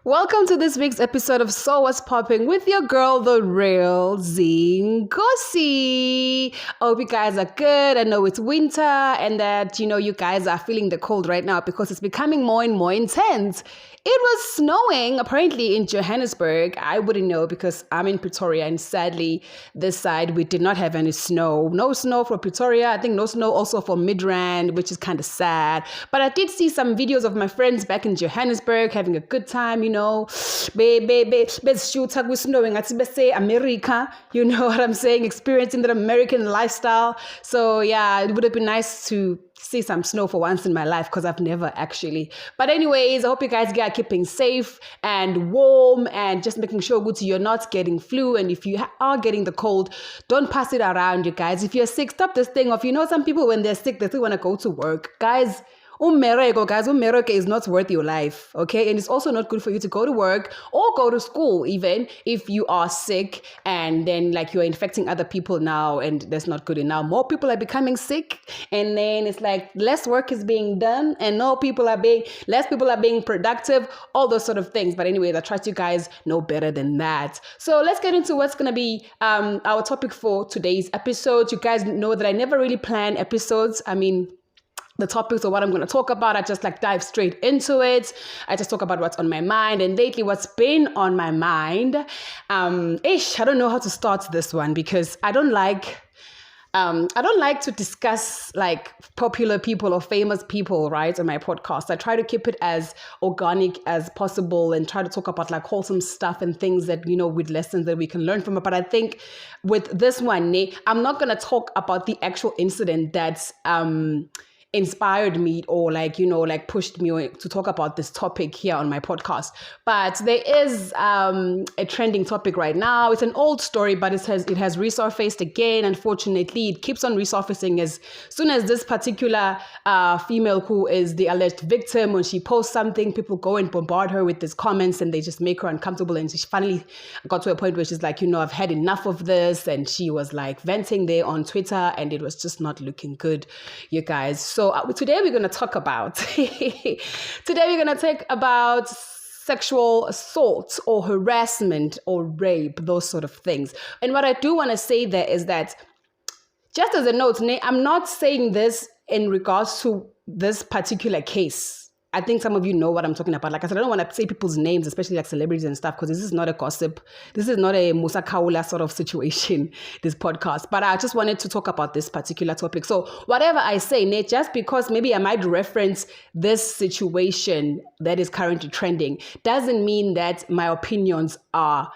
Welcome to this week's episode of So What's Popping with your girl, the real Nkosi. I hope you guys are good. I know it's winter and that, you guys are feeling the cold right now because it's becoming more and more intense. It was snowing apparently in Johannesburg. I wouldn't know because I'm in Pretoria and sadly this side we did not have any snow. No snow for Pretoria. I think no snow also for Midrand, which is kind of sad. But I did see some videos of my friends back in Johannesburg having a good time, shooter with snowing at America, you know what I'm saying, experiencing that American lifestyle. So yeah, it would have been nice to see some snow for once in my life because I've never actually. But anyways, I hope you guys are keeping safe and warm and just making sure you're not getting flu. And if you are getting the cold, don't pass it around, you guys. If you're sick, stop this thing off. Some people when they're sick, they still want to go to work. Guys, Umereke is not worth your life, okay? And it's also not good for you to go to work or go to school even if you are sick and then you're infecting other people now, and that's not good. And now more people are becoming sick, and then it's less work is being done and less people are being productive, all those sort of things. But anyways, I trust you guys know better than that. So let's get into what's going to be our topic for today's episode. You guys know that I never really plan episodes. The topics or what I'm going to talk about, I just dive straight into it. I just talk about what's on my mind. And lately what's been on my mind, I don't know how to start this one because I don't like to discuss popular people or famous people, right, on my podcast. I try to keep it as organic as possible and try to talk about wholesome stuff and things that, with lessons that we can learn from it. But I think with this one, I'm not going to talk about the actual incident that's inspired me or pushed me to talk about this topic here on my podcast. But there is a trending topic right now. It's an old story, but it has resurfaced again. Unfortunately, it keeps on resurfacing as soon as this particular female who is the alleged victim, when she posts something, people go and bombard her with these comments and they just make her uncomfortable. And she finally got to a point where she's I've had enough of this. And she was venting there on Twitter, and it was just not looking good, you guys. So today we're going to talk about sexual assault or harassment or rape, those sort of things. And what I do want to say there is that, just as a note, I'm not saying this in regards to this particular case. I think some of you know what I'm talking about. Like I said, I don't want to say people's names, especially celebrities and stuff, because this is not a gossip. This is not a Musa Kaula sort of situation, this podcast. But I just wanted to talk about this particular topic. So whatever I say, just because maybe I might reference this situation that is currently trending, doesn't mean that my opinions are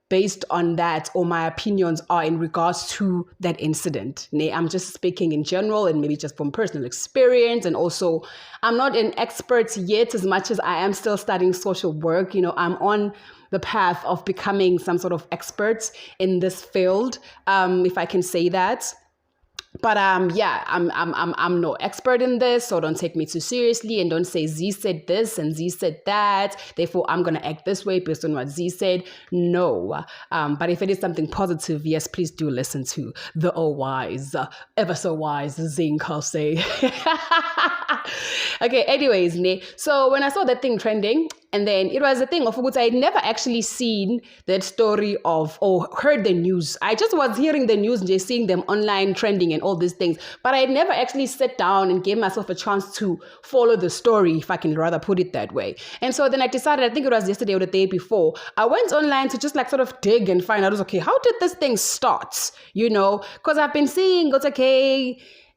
based on that or my opinions are in regards to that incident. I'm just speaking in general and maybe just from personal experience. And also, I'm not an expert yet as much as I am still studying social work. I'm on the path of becoming some sort of expert in this field, if I can say that. But I'm no expert in this, so don't take me too seriously and don't say Z said this and Z said that, therefore I'm going to act this way based on what Z said. No. But if it is something positive, yes, please do listen to the wise, ever so wise Nkosi. Okay, anyways, so when I saw that thing trending, and then it was a thing of I had never actually seen that story of or heard the news. I just was hearing the news and just seeing them online trending and all these things. But I had never actually sat down and gave myself a chance to follow the story, if I can rather put it that way. And so then I decided, I think it was yesterday or the day before, I went online to just sort of dig and find out, okay, how did this thing start? Because I've been seeing,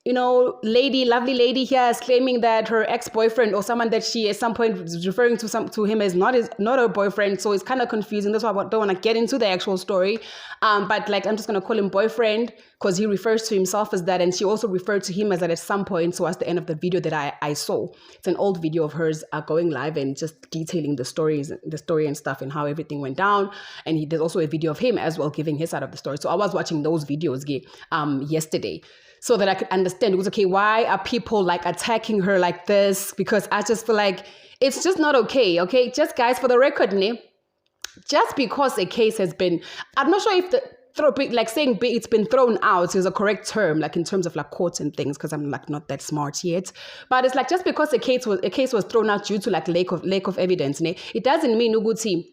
lovely lady here is claiming that her ex-boyfriend or someone that she at some point was referring to him as not her boyfriend. So it's kind of confusing. That's why I don't want to get into the actual story. But I'm just going to call him boyfriend because he refers to himself as that. And she also referred to him as that at some point. So that's the end of the video that I saw. It's an old video of hers going live and just detailing the story and stuff and how everything went down. And there's also a video of him as well giving his side of the story. So I was watching those videos yesterday, so that I could understand, why are people attacking her like this? Because I just feel it's just not okay, okay? Just guys, for the record, just because a case has been, I'm not sure if saying it's been thrown out is a correct term, like in terms of like courts and things, because I'm like not that smart yet. But it's like just because a case was thrown out due to like lack of evidence, it doesn't mean ukuthi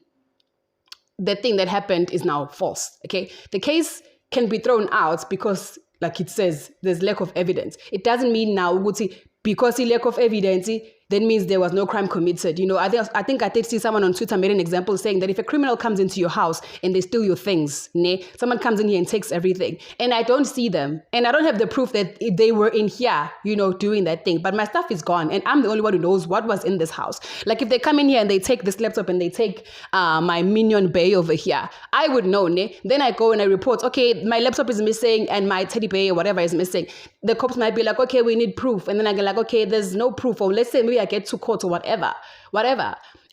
the thing that happened is now false. Okay, the case can be thrown out because, like it says, there's lack of evidence. It doesn't mean now ukuthi because the lack of evidence, that means there was no crime committed. I think I did see someone on Twitter made an example saying that if a criminal comes into your house and they steal your things, someone comes in here and takes everything, and I don't see them, and I don't have the proof that they were in here, doing that thing, but my stuff is gone, and I'm the only one who knows what was in this house. Like if they come in here and they take this laptop and they take my Minion Bay over here, I would know, Then I go and I report, okay, my laptop is missing and my teddy bear or whatever is missing. The cops might be like, okay, we need proof, and then I go like, okay, there's no proof, or let's say maybe I get to court or whatever.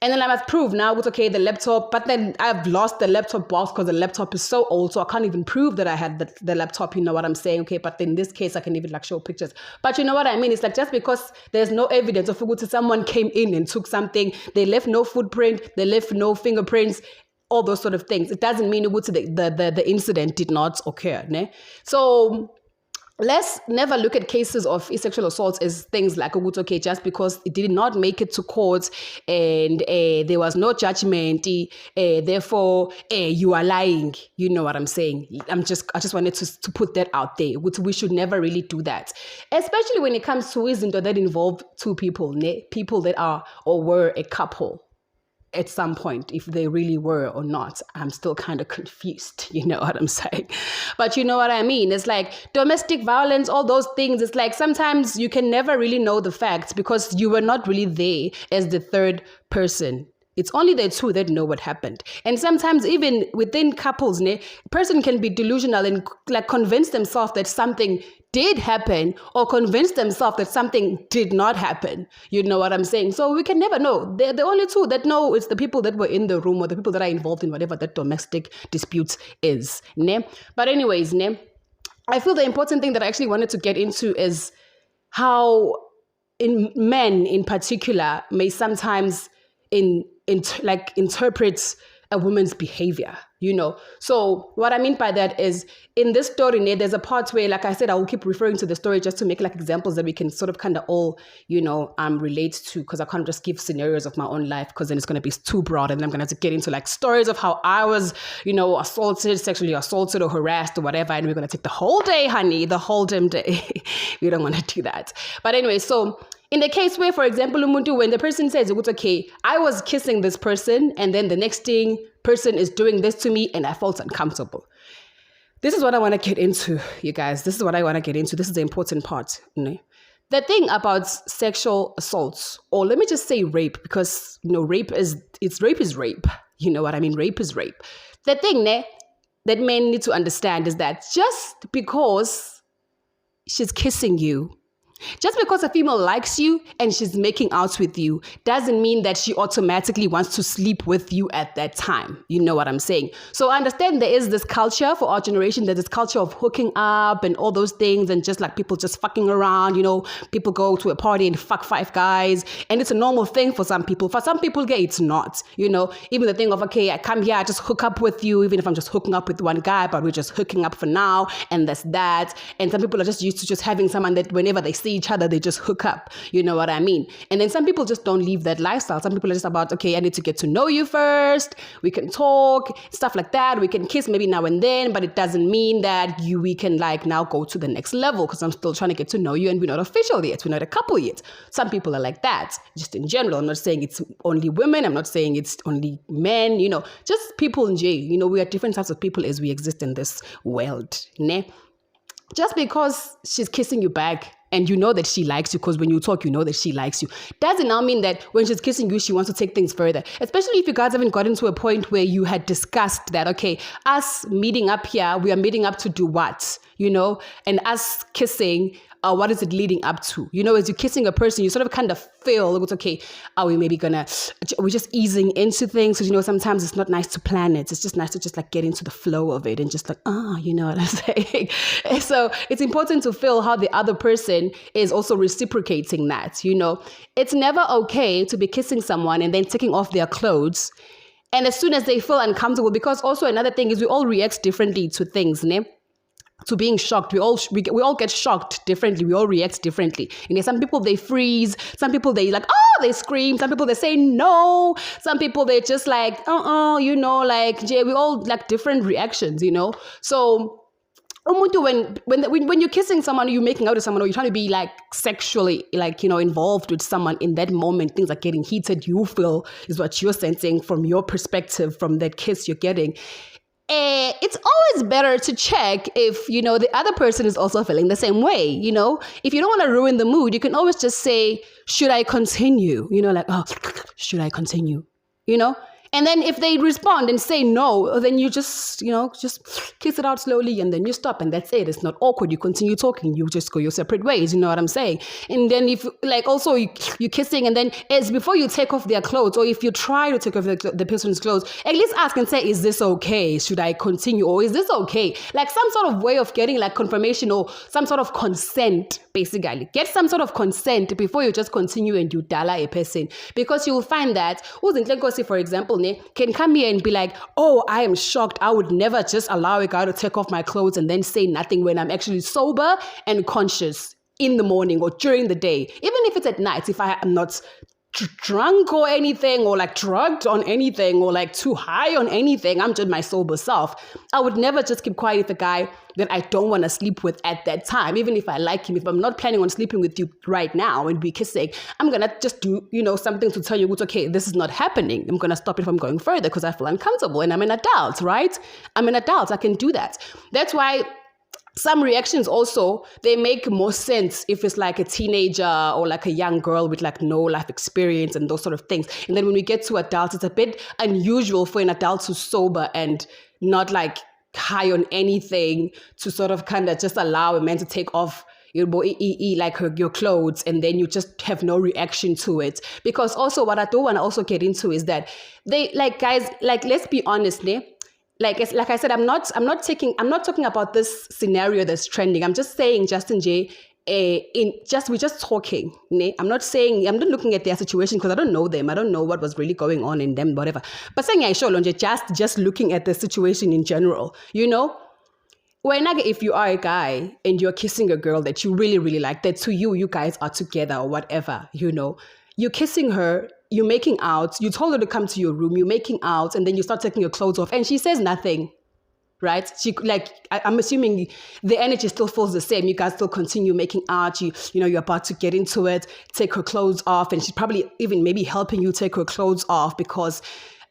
And then I must prove now, okay, the laptop, but then I've lost the laptop box because the laptop is so old, so I can't even prove that I had the laptop, you know what I'm saying? Okay, but in this case, I can even like show pictures. But you know what I mean? It's like just because there's no evidence of someone came in and took something, they left no footprint, they left no fingerprints, all those sort of things, it doesn't mean the incident did not occur. So let's never look at cases of sexual assaults as things like, okay, just because it did not make it to court and there was no judgment, therefore you are lying. You know what I'm saying? I just wanted to put that out there. We should never really do that, especially when it comes to incidents that involve two people, people that are or were a couple. At some point, if they really were or not, I'm still kind of confused. You know what I'm saying? But you know what I mean? It's like domestic violence, all those things. It's like sometimes you can never really know the facts because you were not really there as the third person. It's only the two that know what happened. And sometimes even within couples, person can be delusional and like convince themselves that something did happen or convince themselves that something did not happen. You know what I'm saying? So we can never know. The only two that know is the people that were in the room or the people that are involved in whatever that domestic dispute is. But anyways, I feel the important thing that I actually wanted to get into is how men in particular may sometimes interpret a woman's behavior, So what I mean by that is in this story, there's a part where, like I said, I will keep referring to the story just to make like examples that we can sort of kind of all, relate to, because I can't just give scenarios of my own life because then it's going to be too broad and then I'm going to have to get into like stories of how I was, sexually assaulted or harassed or whatever. And we're going to take the whole day, honey, the whole damn day. We don't want to do that. But anyway, so in the case where, for example, Umuntu, when the person says, okay, I was kissing this person and then the next thing person is doing this to me and I felt uncomfortable. This is what I want to get into, you guys. This is what I want to get into. This is the important part. The thing about sexual assaults, or let me just say rape, because, rape is rape. You know what I mean? Rape is rape. The thing that men need to understand is that just because she's kissing you, just because a female likes you and she's making out with you doesn't mean that she automatically wants to sleep with you at that time. You know what I'm saying? So I understand there is this culture for our generation, there's this culture of hooking up and all those things and just like people just fucking around, people go to a party and fuck 5 guys and it's a normal thing for some people. For some people, it's not, even the thing of, okay, I come here, I just hook up with you, even if I'm just hooking up with one guy, but we're just hooking up for now and that's that. And some people are just used to just having someone that whenever they see each other, they just hook up. You know what I mean? And then some people just don't leave that lifestyle. Some people are just about, okay, I need to get to know you first. We can talk, stuff like that. We can kiss maybe now and then, but it doesn't mean that we can like now go to the next level because I'm still trying to get to know you and we're not official yet. We're not a couple yet. Some people are like that, just in general. I'm not saying it's only women. I'm not saying it's only men, just people in jail. We are different types of people as we exist in this world. Just because she's kissing you back and you know that she likes you, because when you talk, you know that she likes you, doesn't now mean that when she's kissing you, she wants to take things further. Especially if you guys haven't gotten to a point where you had discussed that, okay, us meeting up here, we are meeting up to do what, and us kissing, what is it leading up to? As you're kissing a person, you sort of kind of feel, okay, are we maybe we're just easing into things. Because, sometimes it's not nice to plan it. It's just nice to just like get into the flow of it and just like, you know what I'm saying? And so it's important to feel how the other person is also reciprocating that, It's never okay to be kissing someone and then taking off their clothes And as soon as they feel uncomfortable, because also another thing is we all react differently to things, ne? To being shocked. We all get shocked differently. We all react differently. And some people, they freeze. Some people, they like, oh, they scream. Some people, they say no. Some people, they just like, you know, like, we all like different reactions, you know? So when you're kissing someone, or you're making out with someone, or you're trying to be like sexually, like, you know, involved with someone in that moment, things are getting heated, you feel is what you're sensing from your perspective, from that kiss you're getting. It's always better to check if, you know, the other person is also feeling the same way, you know? If you don't want to ruin the mood, you can always just say, should I continue? You know, like, oh, should I continue? You know? And then if they respond and say no, then you just, you know, just kiss it out slowly and then you stop and that's it. It's not awkward. You continue talking. You just go your separate ways. You know what I'm saying? And then if like also you're kissing and then as before you take off their clothes, or if you try to take off the person's clothes, at least ask and say, is this okay? Should I continue? Or is this okay? Like some sort of way of getting like confirmation or some sort of consent, basically. Get some sort of consent before you just continue and you dala a person. Because you'll find that, who's in Nkosi, for example, can come here and be like, oh, I am shocked. I would never just allow a guy to take off my clothes and then say nothing when I'm actually sober and conscious in the morning or during the day. Even if it's at night, if I am not drunk or anything, or like drugged on anything, or like too high on anything, I'm just my sober self. I would never just keep quiet with a guy that I don't want to sleep with at that time. Even if I like him, if I'm not planning on sleeping with you right now and be kissing, I'm going to just do, you know, something to tell you, it's okay, this is not happening. I'm going to stop it from going further because I feel uncomfortable and I'm an adult, right? I'm an adult. I can do that. That's why some reactions also, they make more sense if it's like a teenager or like a young girl with like no life experience and those sort of things. And then when we get to adults, it's a bit unusual for an adult who's sober and not like high on anything to sort of kind of just allow a man to take off like your clothes and then you just have no reaction to it. Because also what I do want to also get into is that they like, guys, like, let's be honest, ne? Like I said, I'm not talking about this scenario that's trending. I'm just saying, Justin J, we're just talking. Ne? I'm not looking at their situation because I don't know them. I don't know what was really going on in them, whatever. But saying just looking at the situation in general, you know? If you are a guy and you're kissing a girl that you really, really like, that to you guys are together or whatever, you know, you're kissing her, you're making out, you told her to come to your room, you're making out, and then you start taking your clothes off, and she says nothing, right? I'm assuming the energy still feels the same. You guys still continue making out, you know, you're about to get into it, take her clothes off, and she's probably even maybe helping you take her clothes off because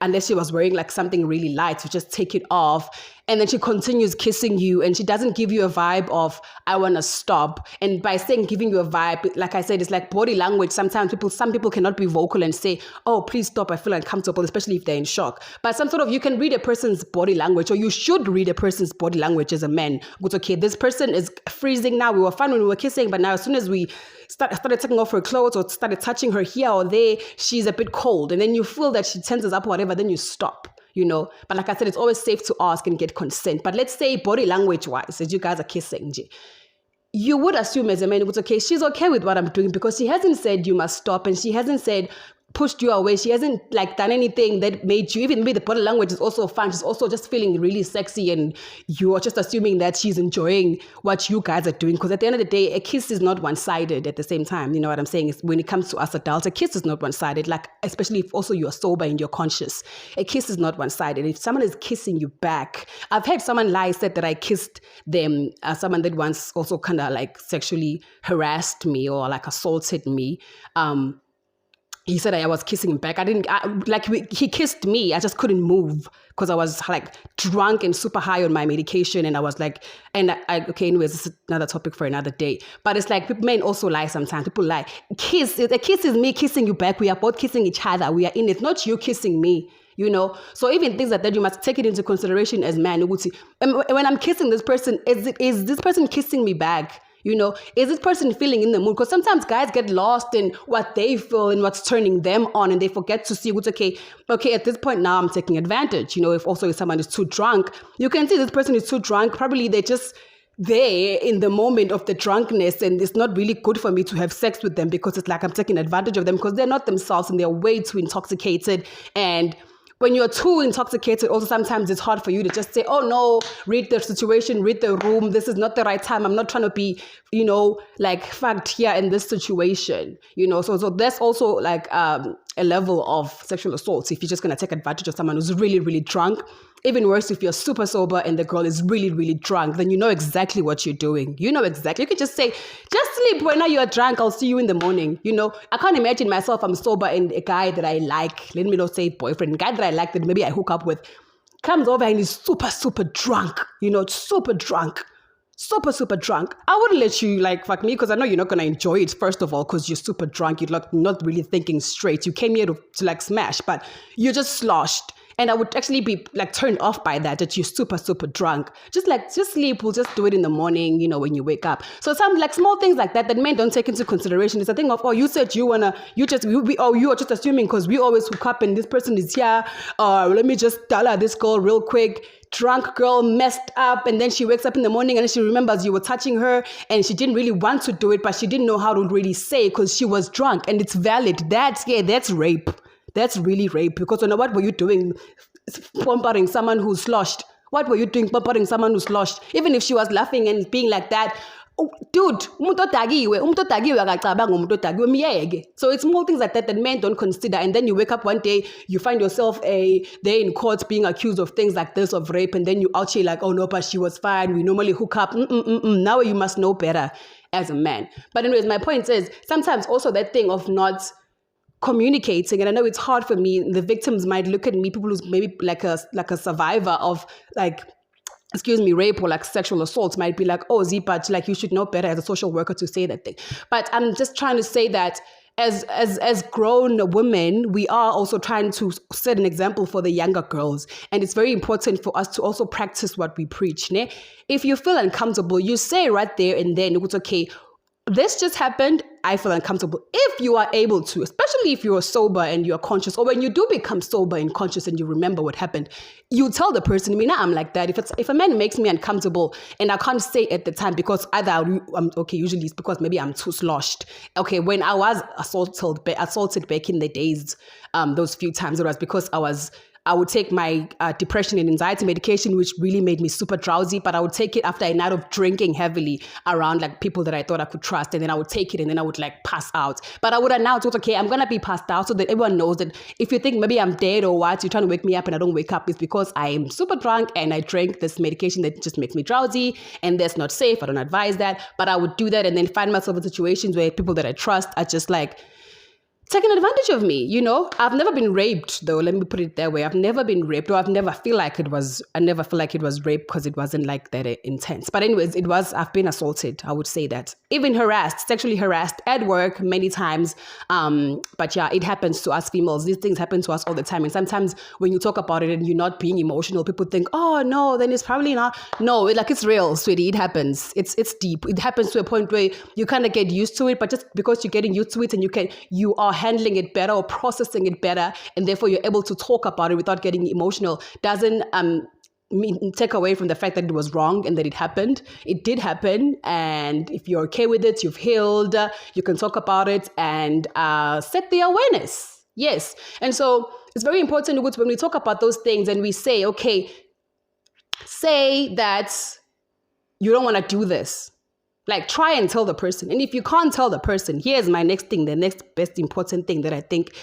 unless she was wearing like something really light, you just take it off. And then she continues kissing you and she doesn't give you a vibe of, I want to stop. And by saying giving you a vibe, like I said, it's like body language. Sometimes some people cannot be vocal and say, oh, please stop, I feel uncomfortable, especially if they're in shock. But some sort of, you can read a person's body language, or you should read a person's body language as a man. But okay, this person is freezing now. We were fine when we were kissing, but now as soon as we started taking off her clothes or started touching her here or there, she's a bit cold. And then you feel that she tenses up or whatever, then you stop. You know, but like I said, it's always safe to ask and get consent. But let's say body language wise, as you guys are kissing, you would assume as a man, it's okay, she's okay with what I'm doing because she hasn't said you must stop and she hasn't said pushed you away. She hasn't like done anything that made you, even maybe the body language is also fine. She's also just feeling really sexy and you are just assuming that she's enjoying what you guys are doing. Because at the end of the day, a kiss is not one-sided at the same time. You know what I'm saying? When it comes to us adults, a kiss is not one-sided. Like, especially if also you're sober and you're conscious. A kiss is not one-sided. If someone is kissing you back, I've had someone said that I kissed them, someone that once also kind of like sexually harassed me or like assaulted me. He said I was kissing him back. He kissed me. I just couldn't move because I was like drunk and super high on my medication. And I was like, okay, anyways, this is another topic for another day. But it's like men also lie sometimes. People lie. A kiss is me kissing you back. We are both kissing each other. We are in it, not you kissing me. You know, so even things like that, you must take it into consideration as man. When I'm kissing this person, is this person kissing me back? You know, is this person feeling in the mood? Because sometimes guys get lost in what they feel and what's turning them on, and they forget to see what's okay, at this point now I'm taking advantage. You know, if someone is too drunk, you can see this person is too drunk. Probably they're just there in the moment of the drunkenness, and it's not really good for me to have sex with them because it's like I'm taking advantage of them because they're not themselves and they're way too intoxicated. And when you're too intoxicated, also sometimes it's hard for you to just say, oh no, read the situation, read the room. This is not the right time. I'm not trying to be, like fucked here in this situation, So that's also like a level of sexual assault. If you're just going to take advantage of someone who's really, really drunk. Even worse, if you're super sober and the girl is really, really drunk, then you know exactly what you're doing. You know exactly. You can just say, just sleep when you're drunk. I'll see you in the morning. I can't imagine myself, I'm sober and a guy that I like, let me not say boyfriend, a guy that I like that maybe I hook up with, comes over and he's super, super drunk, super drunk. Super, super drunk. I wouldn't let you like fuck me because I know you're not going to enjoy it, first of all, because you're super drunk. You're not really thinking straight. You came here to like smash, but you're just sloshed. And I would actually be like turned off by that you're super, super drunk. Just sleep. We'll just do it in the morning, when you wake up. So some like small things like that men don't take into consideration. It's a thing of, you said you are just assuming because we always hook up and this person is here. Let me just tell her this girl real quick. Drunk girl messed up and then she wakes up in the morning and she remembers you were touching her and she didn't really want to do it, but she didn't know how to really say because she was drunk, and it's valid. That's rape. That's really rape because what were you doing pampering someone who's sloshed? What were you doing pampering someone who's sloshed? Even if she was laughing and being like that, oh, dude, so it's more things like that men don't consider. And then you wake up one day, you find yourself there in court being accused of things like this, of rape, and then you out here like, oh no, but she was fine. We normally hook up. Now you must know better as a man. But anyways, my point is sometimes also that thing of not communicating, and I know it's hard for me. The victims might look at me, people who's maybe like a survivor of rape or like sexual assault might be like, oh, Zipa, like you should know better as a social worker to say that thing. But I'm just trying to say that as grown women, we are also trying to set an example for the younger girls. And it's very important for us to also practice what we preach. Ne? If you feel uncomfortable, you say right there and then, it's okay, this just happened, I feel uncomfortable. If you are able to, especially if you are sober and you're conscious, or when you do become sober and conscious and you remember what happened, you tell the person, I'm like that. If a man makes me uncomfortable and I can't say at the time because usually it's because maybe I'm too sloshed. Okay, when I was assaulted back in the days, those few times, it was because I would take my depression and anxiety medication, which really made me super drowsy, but I would take it after a night of drinking heavily around like people that I thought I could trust. And then I would take it and then I would like pass out. But I would announce, okay, I'm going to be passed out so that everyone knows that if you think maybe I'm dead or what, you're trying to wake me up and I don't wake up, it's because I am super drunk and I drank this medication that just makes me drowsy and that's not safe. I don't advise that. But I would do that and then find myself in situations where people that I trust are just like, taking advantage of me, I've never been raped though. Let me put it that way. I've never been raped, or I never feel like it was rape because it wasn't like that intense. But anyways, I've been assaulted. I would say that. Even sexually harassed at work many times. But yeah, it happens to us females. These things happen to us all the time. And sometimes when you talk about it and you're not being emotional, people think, oh no, then it's probably not. No, it's real, sweetie. It happens. It's deep. It happens to a point where you kind of get used to it, but just because you're getting used to it and you are handling it better or processing it better, and therefore you're able to talk about it without getting emotional, doesn't take away from the fact that it was wrong and that it happened. It did happen, and if you're okay with it, you've healed, you can talk about it and set the awareness. Yes. And so it's very important when we talk about those things and we say, okay, say that you don't want to do this. Like, try and tell the person. And if you can't tell the person, here's my next thing, the next best important thing that I think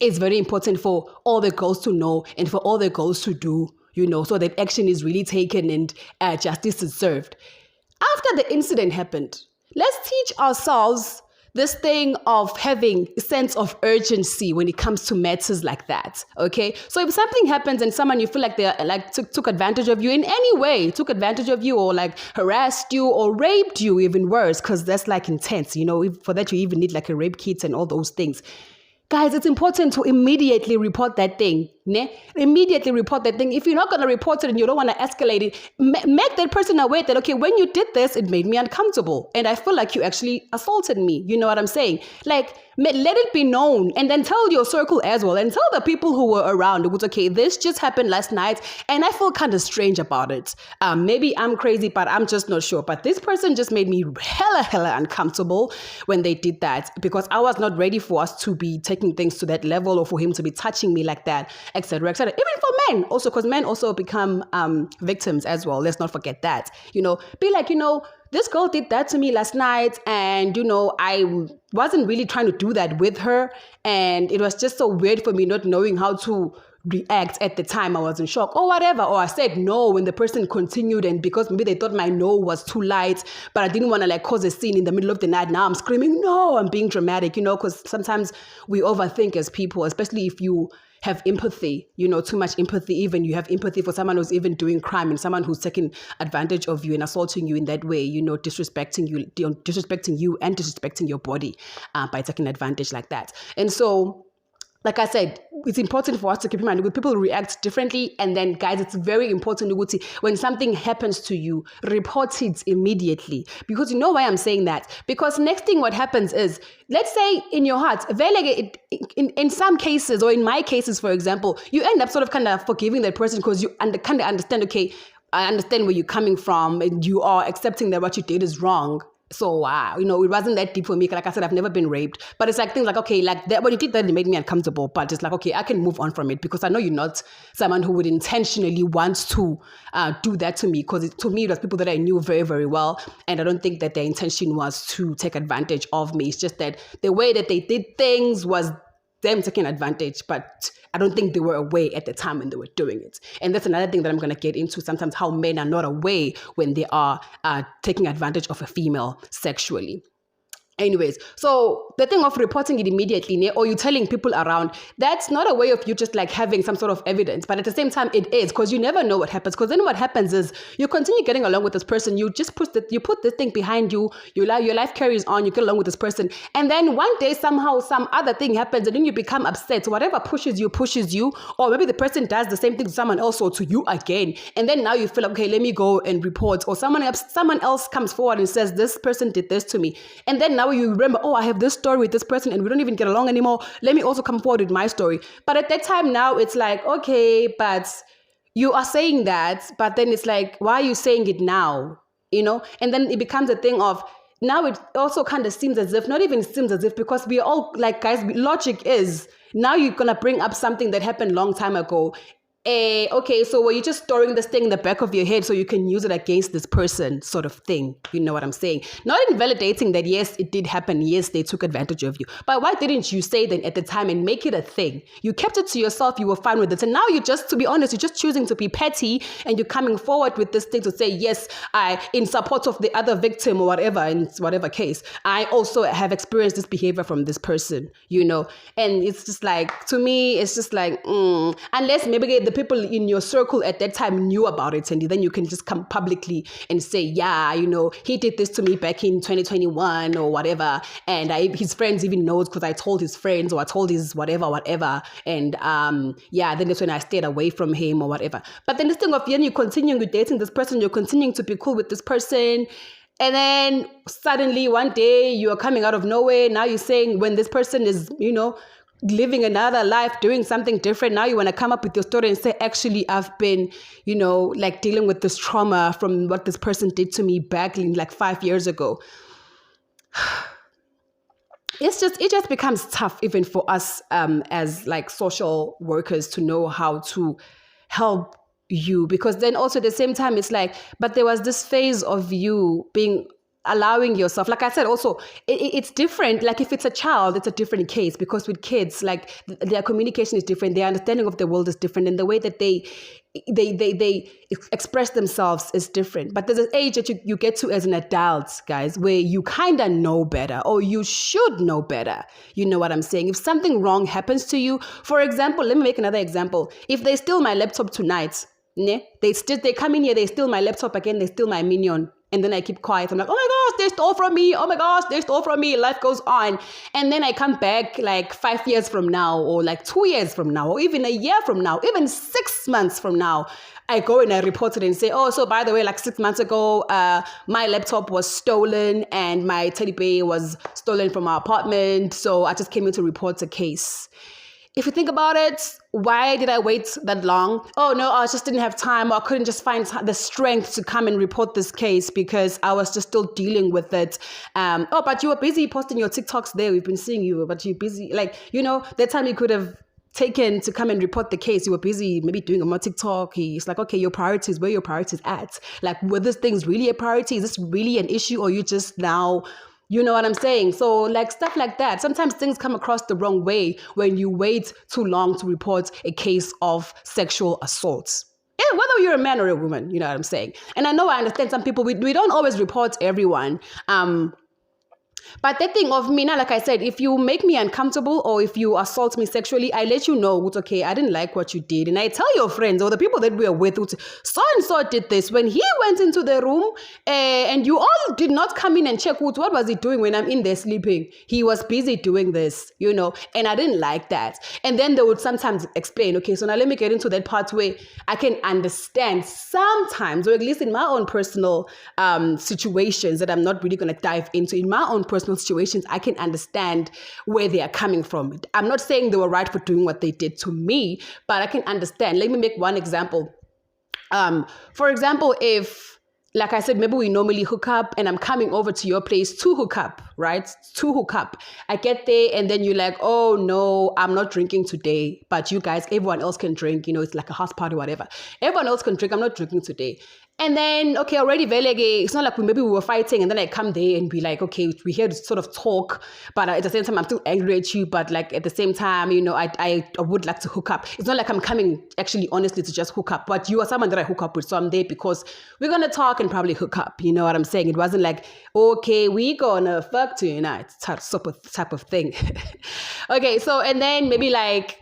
is very important for all the girls to know and for all the girls to do, so that action is really taken and justice is served. After the incident happened, let's teach ourselves this thing of having a sense of urgency when it comes to matters like that, okay? So if something happens and someone you feel like they took advantage of you in any way, took advantage of you or like harassed you or raped you, even worse, because that's like intense, for that you even need like a rape kit and all those things. Guys, it's important to immediately report that thing. Ne? Immediately report that thing. If you're not going to report it and you don't want to escalate it, make that person aware that, okay, when you did this, it made me uncomfortable. And I feel like you actually assaulted me. You know what I'm saying? Like, let it be known, and then tell your circle as well, and tell the people who were around, it was okay, this just happened last night and I feel kind of strange about it. Maybe I'm crazy, but I'm just not sure. But this person just made me hella uncomfortable when they did that, because I was not ready for us to be taking things to that level or for him to be touching me like that. etc., etc. Even for men also, because men also become victims as well. Let's not forget that. Be like, this girl did that to me last night, and I wasn't really trying to do that with her, and it was just so weird for me not knowing how to react at the time. I was in shock or whatever, or I said no when the person continued, and because maybe they thought my no was too light, but I didn't want to cause a scene in the middle of the night. Now I'm screaming no, I'm being dramatic, because sometimes we overthink as people, especially if you have empathy, too much empathy. Even you have empathy for someone who's even doing crime and someone who's taking advantage of you and assaulting you in that way, disrespecting you and disrespecting your body by taking advantage like that. And so, like I said, it's important for us to keep in mind that people react differently. And then, guys, it's very important when something happens to you, report it immediately. Because you know why I'm saying that? Because next thing what happens is, let's say in your heart, in some cases, or in my cases, for example, you end up sort of kind of forgiving that person because you kind of understand, okay, I understand where you're coming from, and you are accepting that what you did is wrong. So, it wasn't that deep for me. Like I said, I've never been raped. But it's like things like, okay, like that, when you did that, it made me uncomfortable. But it's like, okay, I can move on from it because I know you're not someone who would intentionally want to do that to me. Because to me, it was people that I knew very, very well. And I don't think that their intention was to take advantage of me. It's just that the way that they did things was them taking advantage, but I don't think they were aware at the time when they were doing it. And that's another thing that I'm going to get into, sometimes how men are not aware when they are taking advantage of a female sexually. Anyways, so the thing of reporting it immediately, or you telling people around, that's not a way of you just having some sort of evidence. But at the same time, it is, because you never know what happens. Because then what happens is you continue getting along with this person. You just put this thing behind you. Your life carries on. You get along with this person, and then one day somehow some other thing happens, and then you become upset. So whatever pushes you, or maybe the person does the same thing to someone else or to you again, and then now you feel okay, let me go and report. Or someone else comes forward and says this person did this to me, and then now you remember, I have this story with this person and we don't even get along anymore. Let me also come forward with my story. But at that time now it's like, okay, but you are saying that, but then it's like, why are you saying it now? And then it becomes a thing of, now it also kind of seems as if, not even seems as if, because we all guys, logic is, now you're going to bring up something that happened long time ago. Okay, so were you just storing this thing in the back of your head so you can use it against this person, sort of thing? You know what I'm saying? Not invalidating that, yes, it did happen. Yes, they took advantage of you. But why didn't you say that at the time and make it a thing? You kept it to yourself. You were fine with it. And now to be honest, you're just choosing to be petty, and you're coming forward with this thing to say, yes, in support of the other victim or whatever, in whatever case, I also have experienced this behavior from this person, And it's just like, to me, it's just like, unless maybe the people in your circle at that time knew about it, and then you can just come publicly and say, yeah, he did this to me back in 2021 or whatever, and his friends even knows because I told his friends, or I told his whatever, and then that's when I stayed away from him or whatever. But then this thing of, you're continuing with dating this person, you're continuing to be cool with this person, and then suddenly one day you are coming out of nowhere, now you're saying, when this person is, living another life, doing something different, now you want to come up with your story and say, actually, I've been, dealing with this trauma from what this person did to me back in 5 years ago. It just becomes tough even for us as social workers to know how to help you, because then also at the same time it's like, but there was this phase of you allowing yourself, like I said, also it's different. If it's a child, it's a different case, because with kids, their communication is different, their understanding of the world is different, and the way that they express themselves is different. But there's an age that you get to as an adult, guys, where you kind of know better, or you should know better. You know what I'm saying? If something wrong happens to you, for example, let me make another example. If they steal my laptop tonight, they come in here, they steal my laptop again, they steal my minion, and then I keep quiet. I'm like, oh my gosh, they stole from me. Oh my gosh, they stole from me. Life goes on. And then I come back 5 years from now, or 2 years from now, or even a year from now, even 6 months from now, I go and I report it and say, oh, so by the way, 6 months ago, my laptop was stolen and my teddy bear was stolen from our apartment. So I just came in to report a case. If you think about it, why did I wait that long? Oh, no, I just didn't have time, or I couldn't just find the strength to come and report this case because I was just still dealing with it. But you were busy posting your TikToks there. We've been seeing you, but you're busy. That time you could have taken to come and report the case. You were busy maybe doing a more TikTok. He's like, okay, your priorities, where your priorities at? Like, were these things really a priority? Is this really an issue? Or you just now, you know what I'm saying? So like stuff like that. Sometimes things come across the wrong way when you wait too long to report a case of sexual assault. Yeah, whether you're a man or a woman, you know what I'm saying? And I understand some people, we don't always report everyone. But that thing of me, now, like I said, if you make me uncomfortable or if you assault me sexually, I let you know, it's okay, I didn't like what you did. And I tell your friends or the people that we are with, so-and-so did this. When he went into the room and you all did not come in and check, what was he doing when I'm in there sleeping? He was busy doing this, you know, and I didn't like that. And then they would sometimes explain, okay, so now let me get into that part where I can understand sometimes, or at least in my own personal situations that I'm not really going to dive into, in my own personal situations, I can understand where they are coming from. I'm not saying they were right for doing what they did to me, but I can understand. Let me make one example. For example, if, like I said, maybe we normally hook up and I'm coming over to your place to hook up, right? To hook up. I get there and then you're like, oh no, I'm not drinking today. But you guys, everyone else can drink. You know, it's like a house party, whatever. Everyone else can drink. I'm not drinking today. And then, okay, already it's not like maybe we were fighting and then I come there and be like, okay, we're here to sort of talk, but at the same time, I'm still angry at you. But like at the same time, you know, I would like to hook up. It's not like I'm coming actually honestly to just hook up, but you are someone that I hook up with. So I'm there because we're going to talk and probably hook up. You know what I'm saying? It wasn't like, okay, we gonna fuck tonight type of thing. Okay, so, and then maybe like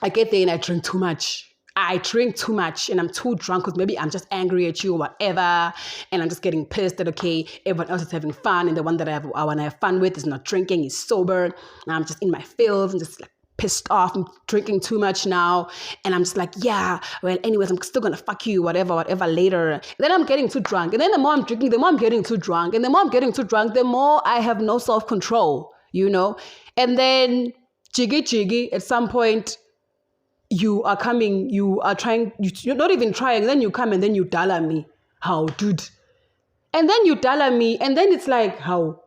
I get there and I drink too much. And I'm too drunk because maybe I'm just angry at you or whatever. And I'm just getting pissed that, okay, everyone else is having fun. And the one that I want to have fun with is not drinking, he's sober. And I'm just in my feels and just like pissed off. I'm drinking too much now. And I'm just like, yeah, well, anyways, I'm still going to fuck you, whatever later. And then I'm getting too drunk. And then the more I'm drinking, the more I'm getting too drunk. And the more I'm getting too drunk, the more I have no self-control, you know? And then jiggy, at some point, you're not even trying, then you come and then you dollar me. How, dude? And then you dollar me, and then it's like, how?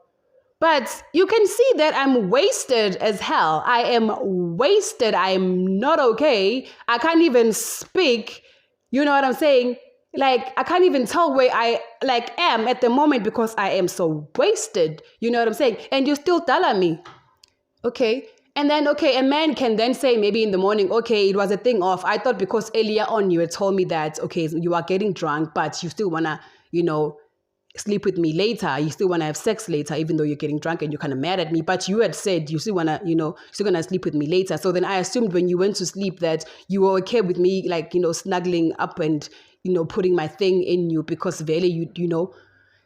But you can see that I'm wasted as hell. I am wasted. I am not okay. I can't even speak. You know what I'm saying? Like, I can't even tell where I am at the moment because I am so wasted. You know what I'm saying? And you still dollar me. Okay. And then, okay, a man can then say maybe in the morning, okay, it was a thing of, I thought because earlier on you had told me that, okay, you are getting drunk, but you still want to, you know, sleep with me later. You still want to have sex later, even though you're getting drunk and you're kind of mad at me. But you had said you still want to, you know, still going to sleep with me later. So then I assumed when you went to sleep that you were okay with me, like, you know, snuggling up and, you know, putting my thing in you because really, you know.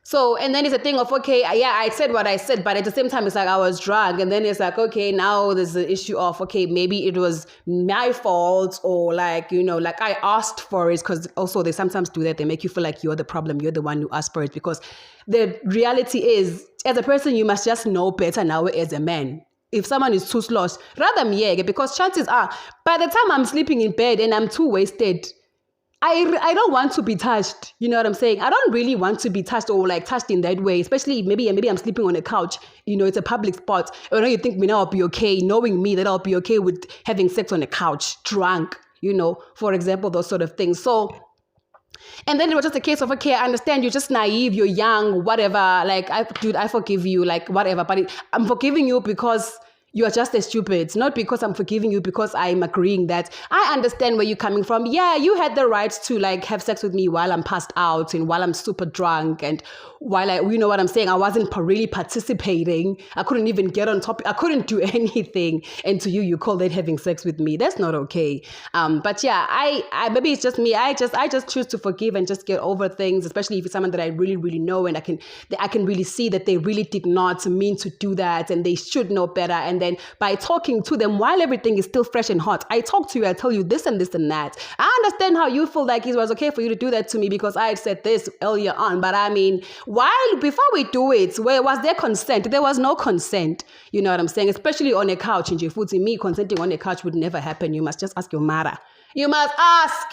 So, and then it's a thing of, okay, yeah, I said what I said, but at the same time, it's like I was drunk. And then it's like, okay, now there's the issue of, okay, maybe it was my fault or like, you know, like I asked for it, because also they sometimes do that. They make you feel like you're the problem. You're the one who asked for it, because the reality is, as a person, you must just know better now as a man. If someone is too slosh, rather me, because chances are, by the time I'm sleeping in bed and I'm too wasted, I don't want to be touched. You know what I'm saying? I don't really want to be touched or like touched in that way, especially maybe I'm sleeping on a couch. You know, it's a public spot. Or you think me now I'll be okay, knowing me that I'll be okay with having sex on a couch, drunk, you know, for example, those sort of things. So, and then it was just a case of, okay, I understand you're just naive, you're young, whatever. Like, I forgive you, like, whatever. But I'm forgiving you because you are just as stupid, not because I'm forgiving you, because I'm agreeing that I understand where you're coming from. Yeah, you had the right to like have sex with me while I'm passed out and while I'm super drunk and while you know what I'm saying, I wasn't really participating. I couldn't even get on top. I couldn't do anything. And to you call that having sex with me. That's not okay. But yeah, I maybe it's just me. I just choose to forgive and just get over things, especially if it's someone that I really, really know and I can really see that they really did not mean to do that and they should know better. And then by talking to them while everything is still fresh and hot, I talk to you, I tell you this and this and that. I understand how you feel like it was okay for you to do that to me because I had said this earlier on. But I mean, before we do it, where was there consent? There was no consent. You know what I'm saying? Especially on a couch. In Jifuti, me consenting on a couch would never happen. You must just ask your mother. You must ask.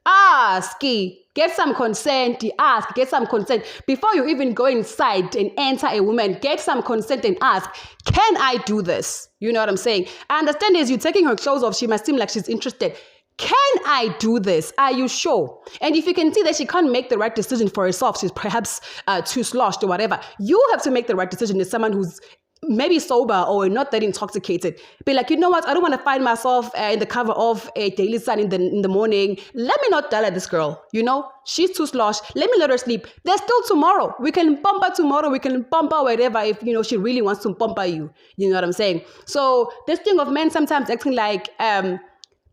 Ask, get some consent, ask, get some consent. Before you even go inside and enter a woman, get some consent and ask, can I do this? You know what I'm saying? I understand as you're taking her clothes off, she must seem like she's interested. Can I do this? Are you sure? And if you can see that she can't make the right decision for herself, she's perhaps too sloshed or whatever, you have to make the right decision as someone who's maybe sober or not that intoxicated. Be like, you know what? I don't want to find myself in the cover of a Daily Sun in the morning. Let me not at this girl. You know, she's too sloshed. Let me let her sleep. There's still tomorrow. We can bump her tomorrow. We can bump her wherever if, you know, she really wants to bump her you. You know what I'm saying? So this thing of men sometimes acting like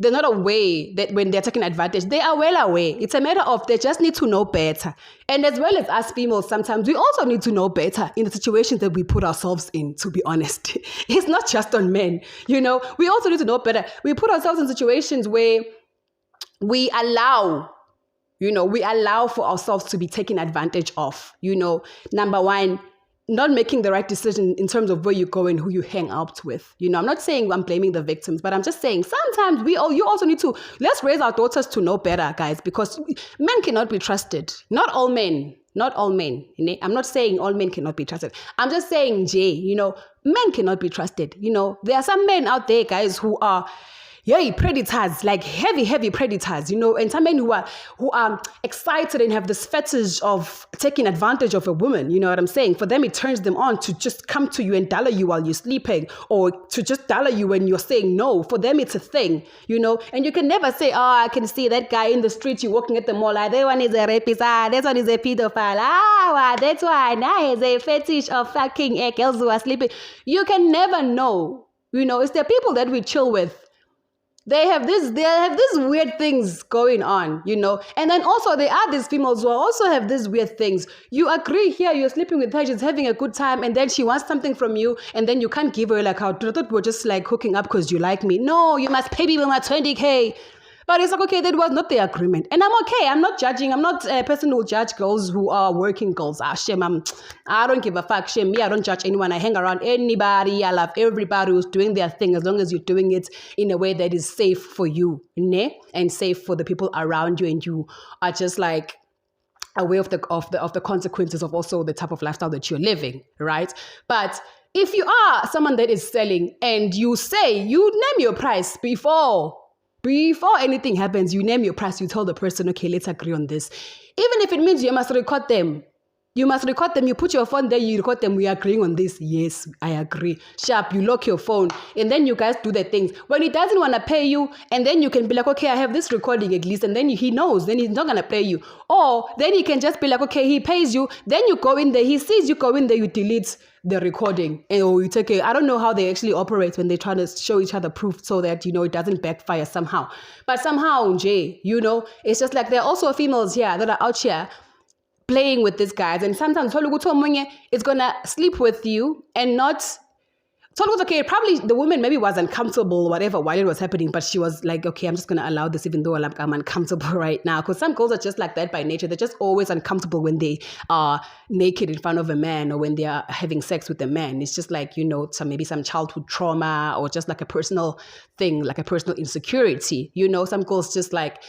they're not aware that when they're taking advantage, they are well aware. It's a matter of they just need to know better. And as well as us females, sometimes we also need to know better in the situations that we put ourselves in, to be honest. It's not just on men, you know. We also need to know better. We put ourselves in situations where we allow for ourselves to be taken advantage of. You know, number one, not making the right decision in terms of where you go and who you hang out with. You know, I'm not saying I'm blaming the victims, but I'm just saying sometimes you also need to, let's raise our daughters to know better, guys, because men cannot be trusted. Not all men. I'm not saying all men cannot be trusted. I'm just saying, Jay, you know, men cannot be trusted. You know, there are some men out there, guys, who are predators, like heavy predators, you know, and some men who are excited and have this fetish of taking advantage of a woman, you know what I'm saying? For them, it turns them on to just come to you and dollar you while you're sleeping, or to just dollar you when you're saying no. For them, it's a thing, you know, and you can never say, oh, I can see that guy in the street, you're walking at the mall, that one is a rapist, that one is a pedophile, that's why now he's a fetish of fucking girls who are sleeping. You can never know, you know, it's the people that we chill with. They have these weird things going on, you know. And then also there are these females who also have these weird things. You agree here, you're sleeping with her, she's having a good time, and then she wants something from you, and then you can't give her like how I thought we're just like hooking up because you like me. No, you must pay me with my 20K. But it's like, okay, that was not the agreement. And I'm okay. I'm not judging. I'm not a person who will judge girls who are working girls. I don't give a fuck. Shame me. I don't judge anyone. I hang around anybody. I love everybody who's doing their thing, as long as you're doing it in a way that is safe for you, ne? And safe for the people around you, and you are just like aware of the consequences of also the type of lifestyle that you're living, right? But if you are someone that is selling and you say, you name your price before anything happens, you name your price, you tell the person, okay, let's agree on this. Even if it means you must record them. You put your phone there, you record them, we are agreeing on this. Yes, I agree. Sharp, you lock your phone, and then you guys do the things. When he doesn't want to pay you, and then you can be like, okay, I have this recording at least, and then he knows, then he's not going to pay you. Or then he can just be like, okay, he pays you, then you go in there, he sees you go in there, you delete the recording, or you take I don't know how they actually operate when they try to show each other proof so that, you know, it doesn't backfire somehow. But somehow, Jay, you know, it's just like there are also females here that are out here playing with these guys, and sometimes it's gonna sleep with you and not. So it was okay. Probably the woman maybe was uncomfortable or whatever while it was happening, but she was like, okay, I'm just going to allow this even though I'm uncomfortable right now. Because some girls are just like that by nature. They're just always uncomfortable when they are naked in front of a man or when they are having sex with a man. It's just like, you know, maybe some childhood trauma or just like a personal thing, like a personal insecurity. You know, some girls just like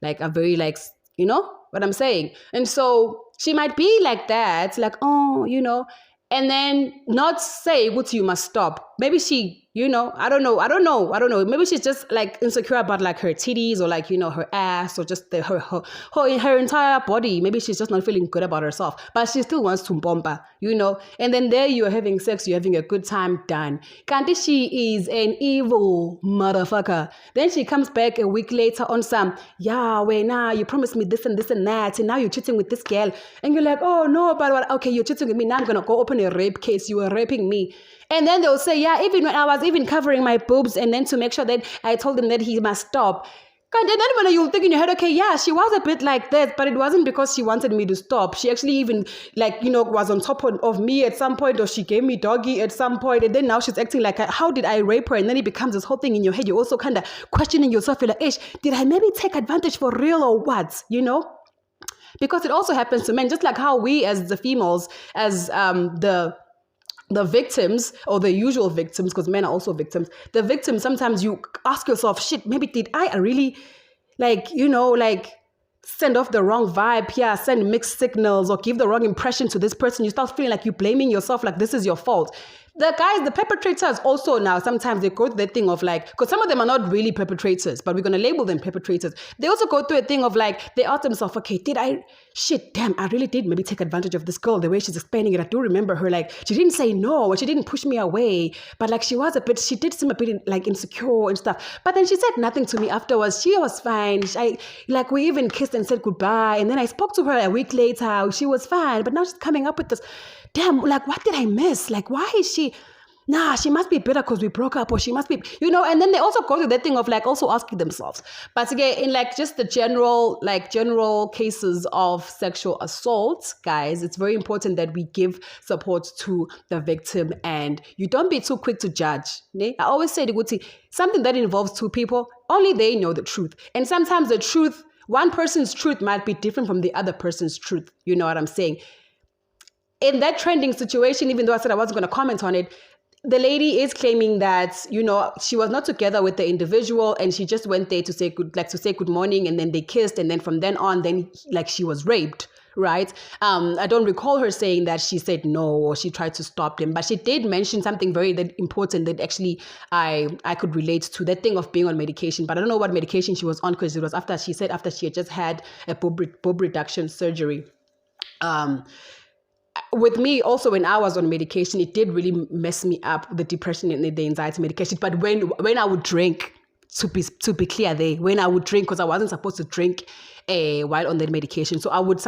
are very like, you know what I'm saying? And so she might be like that, like, oh, you know, and then not say what you must stop. Maybe she, you know, I don't know. Maybe she's just like insecure about like her titties or like, you know, her ass or just her entire body. Maybe she's just not feeling good about herself, but she still wants to bomba, you know. And then there you're having sex, you're having a good time, done. Kanti, she is an evil motherfucker. Then she comes back a week later on some, yeah, wait, nah, you promised me this and this and that, and now you're cheating with this girl. And you're like, oh no, but what? Okay, you're cheating with me. Now I'm gonna go open a rape case. You were raping me. And then they'll say, yeah, even when I was even covering my boobs, and then to make sure that I told him that he must stop. And then when you'll think in your head, okay, yeah, she was a bit like that, but it wasn't because she wanted me to stop. She actually even, like, you know, was on top of me at some point, or she gave me doggy at some point, and then now she's acting like, how did I rape her? And then it becomes this whole thing in your head. You're also kind of questioning yourself. You're like, ish, did I maybe take advantage for real or what? You know? Because it also happens to men, just like how we as the females, as the victims, or the usual victims, because men are also victims, the victims, sometimes you ask yourself, shit, maybe did I really, like, you know, like, send off the wrong vibe here, send mixed signals, or give the wrong impression to this person. You start feeling like you're blaming yourself, like this is your fault. The perpetrators also now, sometimes they go through the thing of like, because some of them are not really perpetrators, but we're going to label them perpetrators. They also go through a thing of like, they ask themselves, okay, I really did maybe take advantage of this girl, the way she's explaining it. I do remember her, like, she didn't say no, or she didn't push me away, but like she did seem a bit like insecure and stuff. But then she said nothing to me afterwards. She was fine. We even kissed and said goodbye. And then I spoke to her a week later. She was fine. But now she's coming up with this, damn, like, what did I miss? Like, why is she? Nah, she must be bitter because we broke up, or she must be, and then they also go to that thing of like also asking themselves. But again, in like just the general cases of sexual assault, guys, it's very important that we give support to the victim and you don't be too quick to judge. I always say something that involves two people, only they know the truth. And sometimes the truth, one person's truth might be different from the other person's truth. You know what I'm saying? In that trending situation, even though I said I wasn't going to comment on it, the lady is claiming that, she was not together with the individual and she just went there to say good morning, and then they kissed, and then from then on, she was raped, right? I don't recall her saying that she said no or she tried to stop him, but she did mention something very important that actually I could relate to, that thing of being on medication. But I don't know what medication she was on, because it was after she had just had a boob reduction surgery. With me also, when I was on medication, it did really mess me up, the depression and the anxiety medication. But when I would drink, to be clear there, when I would drink, because I wasn't supposed to drink while on that medication. So I would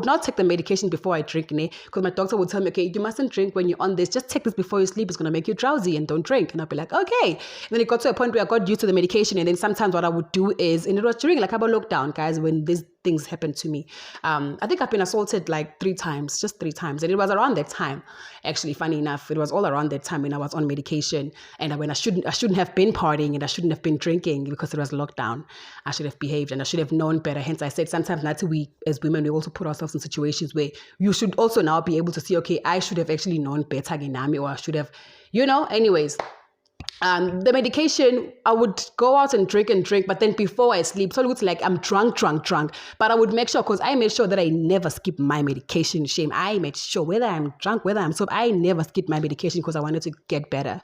not take the medication before I drink, because my doctor would tell me, okay, you mustn't drink when you're on this. Just take this before you sleep. It's going to make you drowsy, and don't drink. And I'd be like, okay. And then it got to a point where I got used to the medication. And then sometimes what I would do is, and it was during like a lockdown, guys, when these things happened to me. I think I've been assaulted like 3 times, just 3 times. And it was around that time, actually, funny enough, it was all around that time when I was on medication, and when I shouldn't have been partying, and I shouldn't have been drinking because it was lockdown. I should have behaved, and I should have known better. Hence, I said sometimes not to, we as women, we also put ourselves in situations where you should also now be able to see, okay, I should have actually known better, or I should have, anyways. The medication, I would go out and drink, but then before I sleep, so it looks like I'm drunk, but I would make sure, because I made sure that I never skip my medication. Shame. I made sure, whether I'm drunk, whether I'm sober, I never skip my medication because I wanted to get better.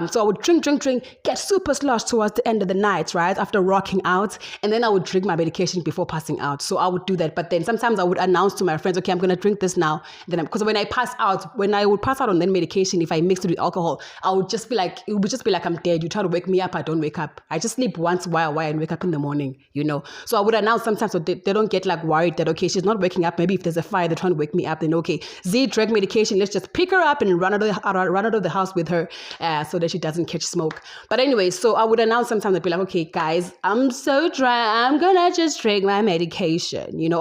So I would drink, get super sloshed towards the end of the night, right, after rocking out, and then I would drink my medication before passing out. So I would do that, but then sometimes I would announce to my friends, okay, I'm going to drink this now. Then because when I would pass out on that medication, if I mixed it with alcohol, it would just be like I'm dead. You try to wake me up, I don't wake up. I just sleep once while and wake up in the morning, So I would announce sometimes so they don't get like worried that, okay, she's not waking up. Maybe if there's a fire, they're trying to wake me up. Then, okay, Z drank medication. Let's just pick her up and run out of the house with her so that she doesn't catch smoke. But anyway, so I would announce sometimes, I'd be like, okay, guys, I'm so drunk. I'm going to just drink my medication,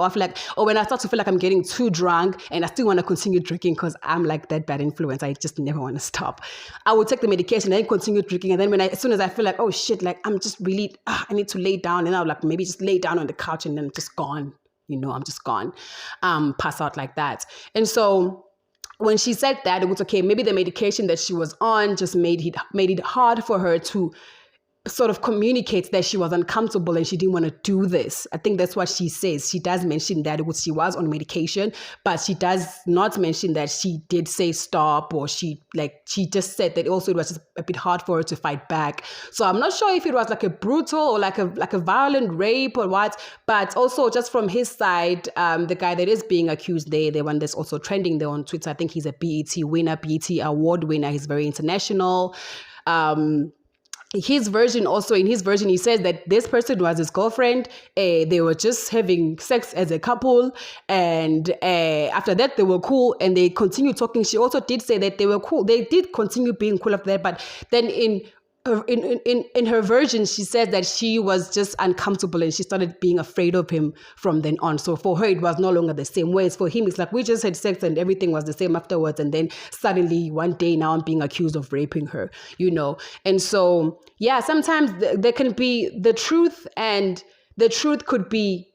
or when I start to feel like I'm getting too drunk and I still want to continue drinking because I'm like that bad influence. I just never want to stop. I would take the medication and then continue drinking, and then as soon as I feel like, oh shit, like I'm just really, I need to lay down, and I'll like maybe just lay down on the couch and then I'm just gone, I'm just gone, pass out like that. And so when she said that, it was okay, maybe the medication that she was on just made it hard for her to sort of communicates that she was uncomfortable and she didn't want to do this. I think that's what she says. She does mention that she was on medication, but she does not mention that she did say stop, or she just said that also it was just a bit hard for her to fight back. So I'm not sure if it was like a brutal or like a violent rape or what, but also just from his side, the guy that is being accused, the one that's also trending there on Twitter, I think he's a BET award winner. He's very international. In his version, he says that this person was his girlfriend. They were just having sex as a couple, and after that they were cool and they continued talking. She also did say that they were cool. They did continue being cool after that, but then in her version, she said that she was just uncomfortable and she started being afraid of him from then on. So for her, it was no longer the same. Whereas for him, it's like we just had sex and everything was the same afterwards. And then suddenly one day now I'm being accused of raping her, And so, yeah, sometimes there can be the truth, and the truth could be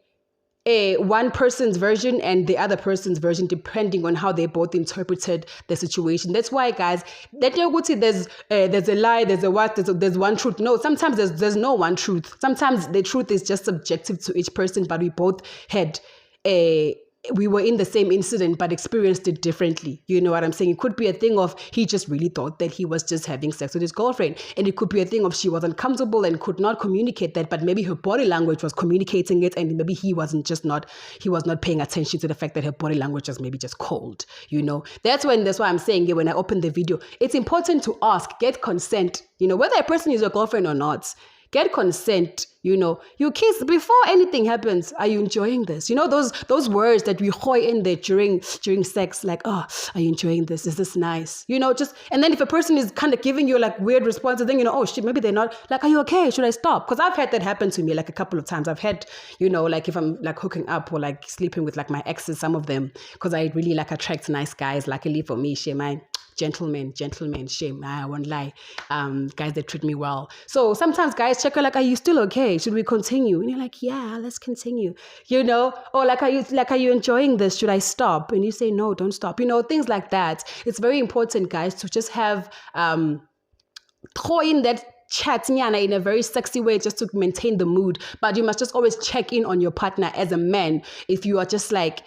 one person's version and the other person's version, depending on how they both interpreted the situation. That's why, guys, there's a lie, there's a what, there's one truth. No, sometimes there's no one truth. Sometimes the truth is just subjective to each person, but we both had we were in the same incident but experienced it differently. You know what I'm saying? It could be a thing of he just really thought that he was just having sex with his girlfriend. And it could be a thing of she was uncomfortable and could not communicate that, but maybe her body language was communicating it, and maybe he was not paying attention to the fact that her body language was maybe just cold. You know, that's why I'm saying when I open the video, it's important to ask, get consent, you know, whether a person is your girlfriend or not. Get consent, you know. You kiss before anything happens. Are you enjoying this? You know, those words that we hoy in there during sex, like, oh, are you enjoying this? Is this nice? You know, just, and then if a person is kind of giving you like weird responses, then you know, oh shit, maybe they're not, like, are you okay? Should I stop? Because I've had that happen to me like a couple of times. I've had, you know, like if I'm like hooking up or like sleeping with like my exes, some of them, because I really like attract nice guys. Luckily for me, gentlemen, shame, I won't lie, guys that treat me well. So sometimes guys check, like, are you still okay? Should we continue? And you're like, yeah, let's continue, you know, or like, are you enjoying this? Should I stop? And you say, no, don't stop, you know, things like that. It's very important, guys, to just have, throw in that chat in a very sexy way just to maintain the mood. But you must just always check in on your partner as a man if you are just like,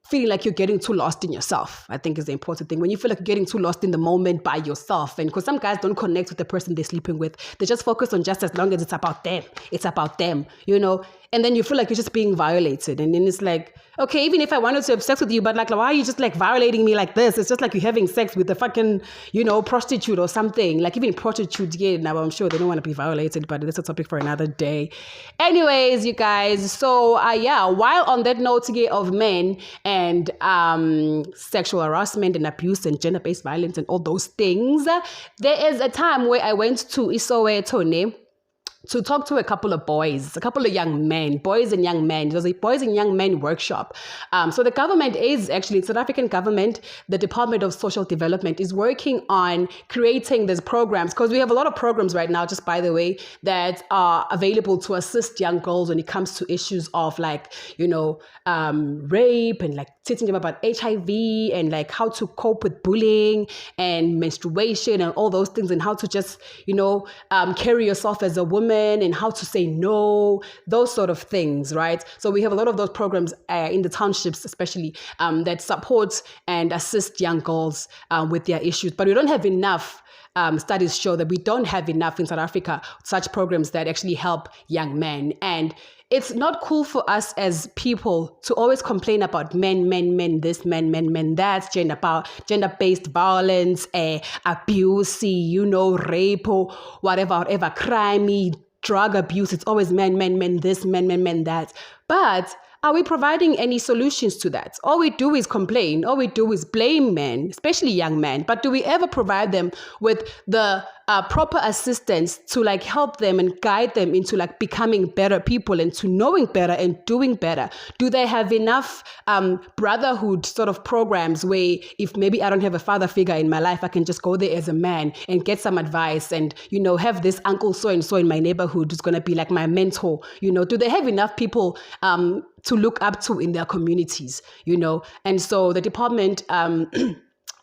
feeling like you're getting too lost in yourself, I think is the important thing. When you feel like you're getting too lost in the moment by yourself, and because some guys don't connect with the person they're sleeping with, they just focus on just as long as it's about them, you know, and then you feel like you're just being violated. And then it's like, okay, even if I wanted to have sex with you, but like, why are you just like violating me like this? It's just like you're having sex with a fucking, you know, prostitute or something. Like even prostitutes, yeah, now I'm sure they don't want to be violated, but that's a topic for another day. Anyways, you guys, so yeah, while on that note of men and sexual harassment and abuse and gender-based violence and all those things, there is a time where I went to Soweto to talk to a couple of young men, boys and young men. It was a boys and young men workshop. So the government is actually, South African government, the Department of Social Development is working on creating these programs, because we have a lot of programs right now, just by the way, that are available to assist young girls when it comes to issues of like, you know, rape and like teaching them about HIV and like how to cope with bullying and menstruation and all those things, and how to just, you know, carry yourself as a woman and how to say no, those sort of things, right? So we have a lot of those programs in the townships, especially that support and assist young girls with their issues. But we don't have enough. Studies show that we don't have enough in South Africa, such programs that actually help young men. And it's not cool for us as people to always complain about men, this, men, that, gender-based violence, abuse, you know, rape, or whatever, crime, drug abuse. It's always men, this, men, that. But are we providing any solutions to that? All we do is complain. All we do is blame men, especially young men. But do we ever provide them with the proper assistance to like help them and guide them into like becoming better people and to knowing better and doing better? Do they have enough brotherhood sort of programs where if maybe I don't have a father figure in my life, I can just go there as a man and get some advice and, you know, have this uncle so-and-so in my neighborhood who's going to be like my mentor? You know, do they have enough people to look up to in their communities, you know? And so the Department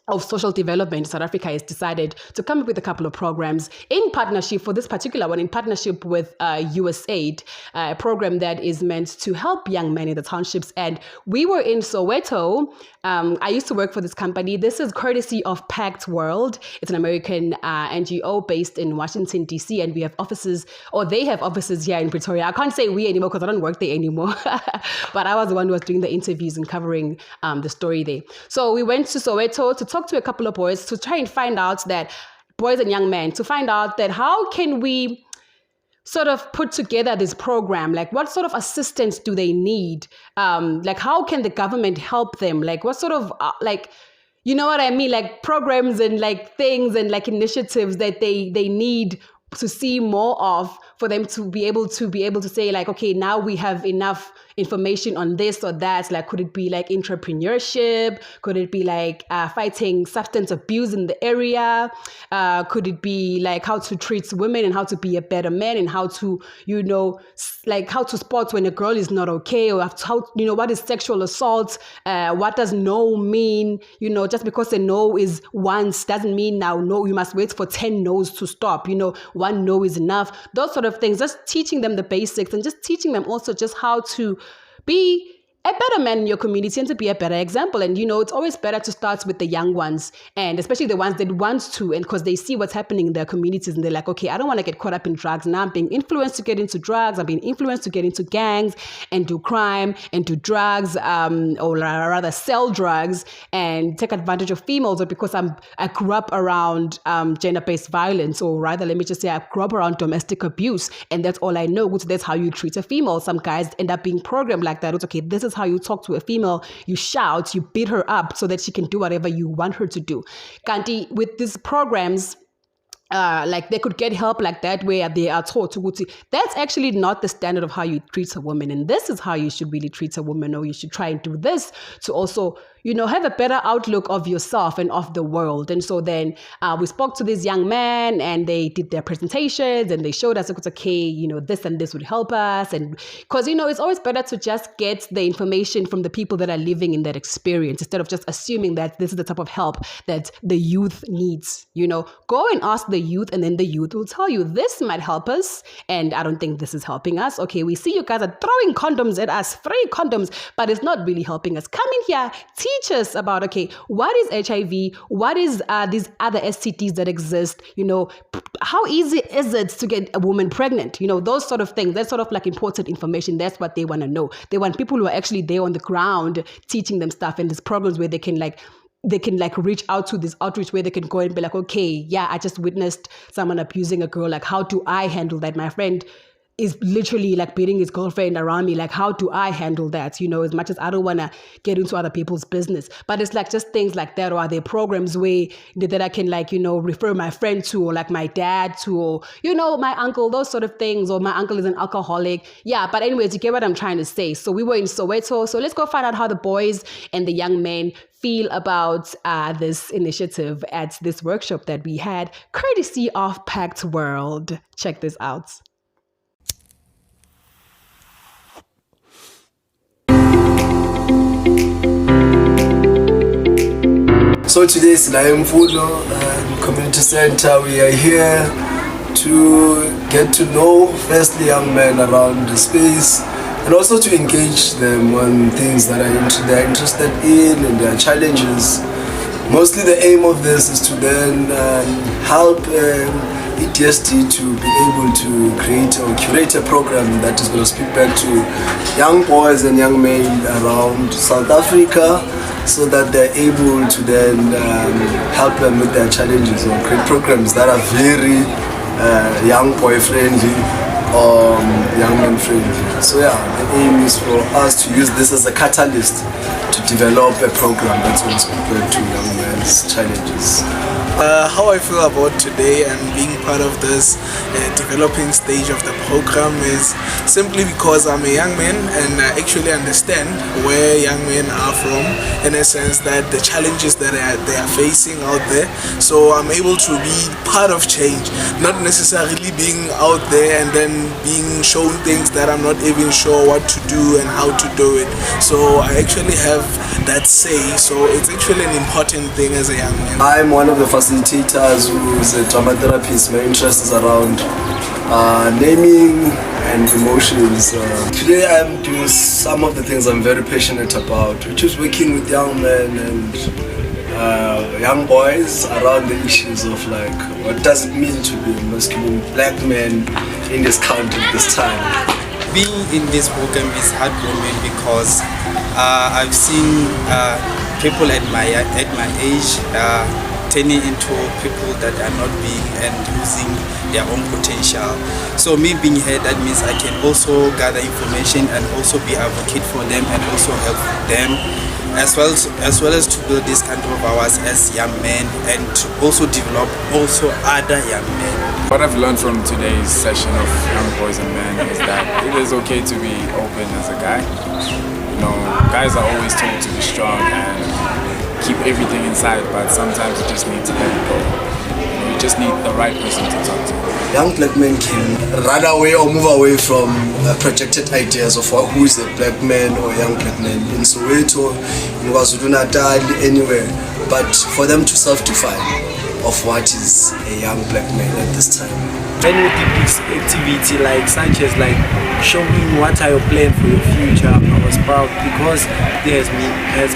of Social Development in South Africa has decided to come up with a couple of programs in partnership, for this particular one, in partnership with USAID, a program that is meant to help young men in the townships. And we were in Soweto. I used to work for this company. This is courtesy of Pact World. It's an American NGO based in Washington, D.C. And we have offices, or they have offices here in Pretoria. I can't say we anymore because I don't work there anymore. But I was the one who was doing the interviews and covering the story there. So we went to Soweto to talk to a couple of boys to try and find out that, boys and young men, to find out that how can we sort of put together this program? Like what sort of assistance do they need? Like how can the government help them? Like what sort of like, you know what I mean? Like programs and like things and like initiatives that they need to see more of, for them to be able to say like, okay, now we have enough information on this or that. Like, could it be like entrepreneurship? Could it be like fighting substance abuse in the area? Could it be like how to treat women and how to be a better man and how to, like how to spot when a girl is not okay, or how, what is sexual assault? What does no mean? Just because a no is once doesn't mean now no, you must wait for 10 no's to stop. One no is enough. Those sort of things, just teaching them the basics and just teaching them also just how to be a better man in your community and to be a better example. And, it's always better to start with the young ones, and especially the ones that want to, and because they see what's happening in their communities and they're like, okay, I don't want to get caught up in drugs. Now I'm being influenced to get into drugs. I'm being influenced to get into gangs and do crime and do drugs, or rather sell drugs and take advantage of females, or because I grew up around gender-based violence, or rather, let me just say, I grew up around domestic abuse, and that's all I know, which that's how you treat a female. Some guys end up being programmed like that. It's okay, this is how you talk to a female. You shout, you beat her up so that she can do whatever you want her to do. Kanti, with these programs, like they could get help like that, where they are taught to, that's actually not the standard of how you treat a woman, and this is how you should really treat a woman, or you should try and do this to also have a better outlook of yourself and of the world. And so then we spoke to this young man, and they did their presentations, and they showed us, it's okay, this and this would help us. And because, it's always better to just get the information from the people that are living in that experience, instead of just assuming that this is the type of help that the youth needs. Go and ask the youth, and then the youth will tell you, this might help us, and I don't think this is helping us. Okay, we see you guys are throwing condoms at us, free condoms, but it's not really helping us. Come in here, teach us about, okay, what is HIV? What is these other STDs that exist? How easy is it to get a woman pregnant? Those sort of things. That's sort of like important information. That's what they want to know. They want people who are actually there on the ground teaching them stuff, and these programs where they can reach out to this outreach, where they can go and be like, okay, yeah, I just witnessed someone abusing a girl. Like, how do I handle that? My friend is literally like beating his girlfriend around me. Like, how do I handle that? As much as I don't want to get into other people's business, but it's like just things like that. Or are there programs where that I can refer my friend to, or like my dad to, or, my uncle, those sort of things, or my uncle is an alcoholic. Yeah. But anyways, you get what I'm trying to say. So we were in Soweto. So let's go find out how the boys and the young men feel about this initiative at this workshop that we had, courtesy of Packed World. Check this out. So today is Mfulo Community Center. We are here to get to know firstly young men around the space, and also to engage them on things that they're interested in and their challenges. Mostly the aim of this is to then help ETSD to be able to create or curate a program that is going to speak back to young boys and young men around South Africa, so that they're able to then help them with their challenges, or create programs that are very young boy friendly or young man friendly. So yeah, the aim is for us to use this as a catalyst to develop a program that's going to speak to young men's challenges. How I feel about today and being part of this developing stage of the program is simply because I'm a young man, and I actually understand where young men are from, in a sense that the challenges that they are facing out there. So I'm able to be part of change, not necessarily being out there and then being shown things that I'm not even sure what to do and how to do it. So I actually have that say, so it's actually an important thing as a young man. I'm one of the facilitators who's a trauma therapist. My interest is around naming and emotions. Today I'm doing some of the things I'm very passionate about, which is working with young men and young boys around the issues of like, what does it mean to be a masculine black man in this country at this time. Being in this program is heartwarming because I've seen people at my age turning into people that are not being and losing their own potential. So me being here, that means I can also gather information and also be advocate for them and also help them as well as to build this country of ours as young men, and to also develop also other young men. What I've learned from today's session of young boys and men is that it is okay to be open as a guy. You know, guys are always told to be strong and keep everything inside, but sometimes you just need to let it go. You just need the right person to talk to. Young black men can run away or move away from projected ideas of who is a black man or young black man in Soweto, in KwaZulu-Natal, anywhere. But for them to self-define of what is a young black man at this time. Any activity like such as like showing what are your plans for your future, I was proud because it has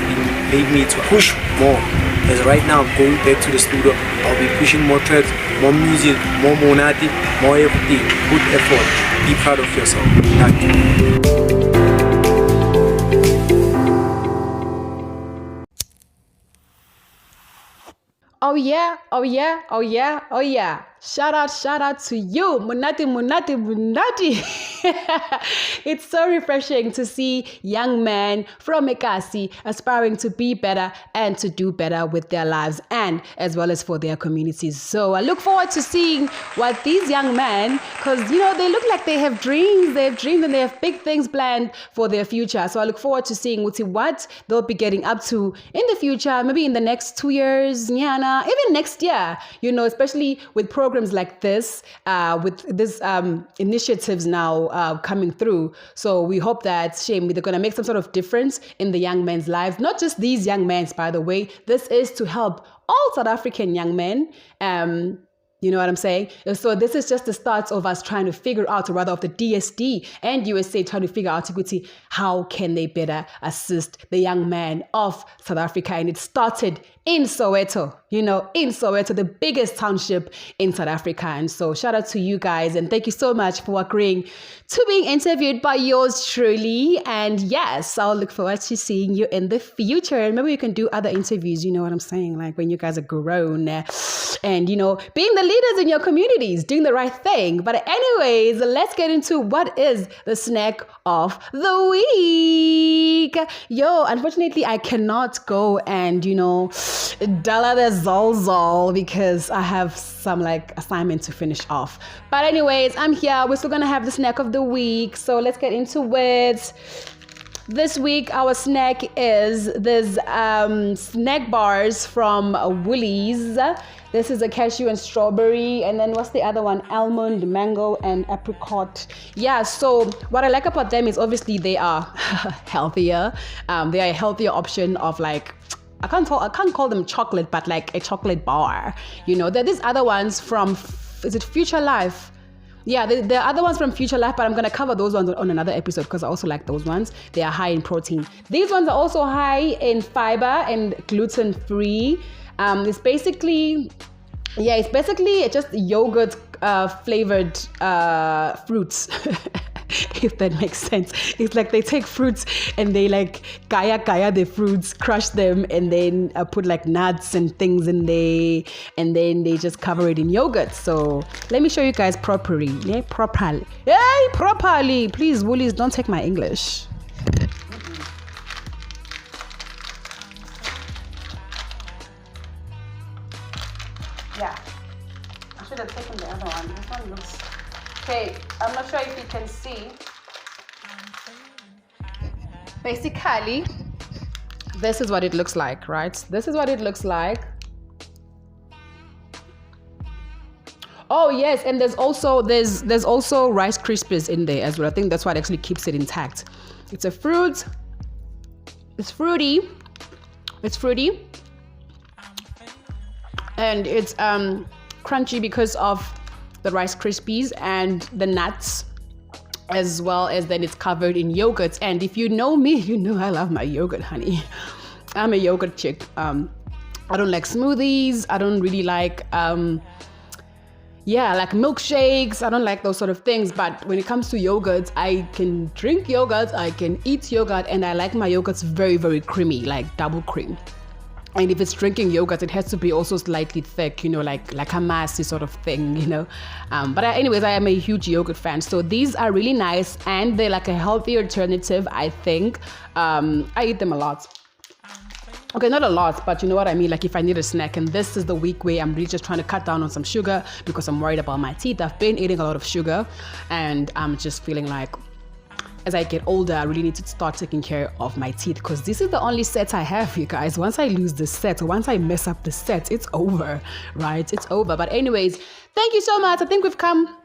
made me to push more. As right now, going back to the studio, I'll be pushing more tracks, more music, more monati, more everything. Put effort. Be proud of yourself. Thank you. Oh yeah, oh yeah, oh yeah, oh yeah. Shout out to you, Munati. It's so refreshing to see young men from Nkosi aspiring to be better and to do better with their lives and as well as for their communities. So I look forward to seeing what these young men, because you know they look like they have dreams and they have big things planned for their future. So I look forward to seeing what they'll be getting up to in the future, maybe in the next 2 years, Nyana, even next year, you know, especially with programs like this, with this initiatives now coming through. So we hope that they're going to make some sort of difference in the young men's lives. Not just these young men, by the way. This is to help all South African young men. You know what I'm saying? So this is just the start of us trying to figure out, or rather of the DSD and USA trying to figure out how can they better assist the young man of South Africa. And it started in Soweto, the biggest township in South Africa. And so shout out to you guys. And thank you so much for agreeing to being interviewed by yours truly. And yes, I'll look forward to seeing you in the future. And maybe we can do other interviews, you know what I'm saying? Like when you guys are grown and, you know, being the leaders in your communities, doing the right thing. But anyways, let's get into what is the snack of the week. Unfortunately, I cannot go and, you know, dollar the zol because I have some like assignment to finish off. But anyways, I'm here. We're still gonna have the snack of the week. So let's get into it. This week, our snack is this snack bars from Woolies. This is a cashew and strawberry. And then what's the other one? Almond, mango, and apricot. Yeah, so what I like about them is obviously they are healthier. They are a healthier option of like, I can't call them chocolate, but like a chocolate bar. You know, there are these other ones from, is it Future Life? Yeah, there are other ones from Future Life, but I'm going to cover those ones on another episode because I also like those ones. They are high in protein. These ones are also high in fiber and gluten-free. It's basically just yogurt flavored fruits. If that makes sense. It's like they take fruits and they like kaya the fruits, crush them, and then put like nuts and things in there, and then they just cover it in yogurt. So let me show you guys properly. Properly. Please, Woolies, don't take my English. Yeah, I should have taken the other one. This one looks... Okay, I'm not sure if you can see. Basically, this is what it looks like, right? This is what it looks like. Oh yes, and there's also Rice Krispies in there as well. I think that's what actually keeps it intact. It's a fruit. It's fruity. And it's crunchy because of the Rice Krispies and the nuts, as well as then it's covered in yogurt. And if you know me, you know I love my yogurt, honey. I'm a yogurt chick. I don't like smoothies. I don't really like like milkshakes. I don't like those sort of things. But when it comes to yogurt, I can drink yogurt, I can eat yogurt, and I like my yogurts very, very creamy, like double cream. And if it's drinking yogurt, it has to be also slightly thick, you know, like a massy sort of thing, you know. Anyways, I am a huge yogurt fan. So these are really nice and they're like a healthy alternative, I think. I eat them a lot. Okay, not a lot, but you know what I mean? Like if I need a snack, and this is the week where I'm really just trying to cut down on some sugar because I'm worried about my teeth. I've been eating a lot of sugar and I'm just feeling like as I get older, I really need to start taking care of my teeth because this is the only set I have, you guys. Once I lose this set, or once I mess up the set, it's over, right? It's over. But anyways, thank you so much. I think we've come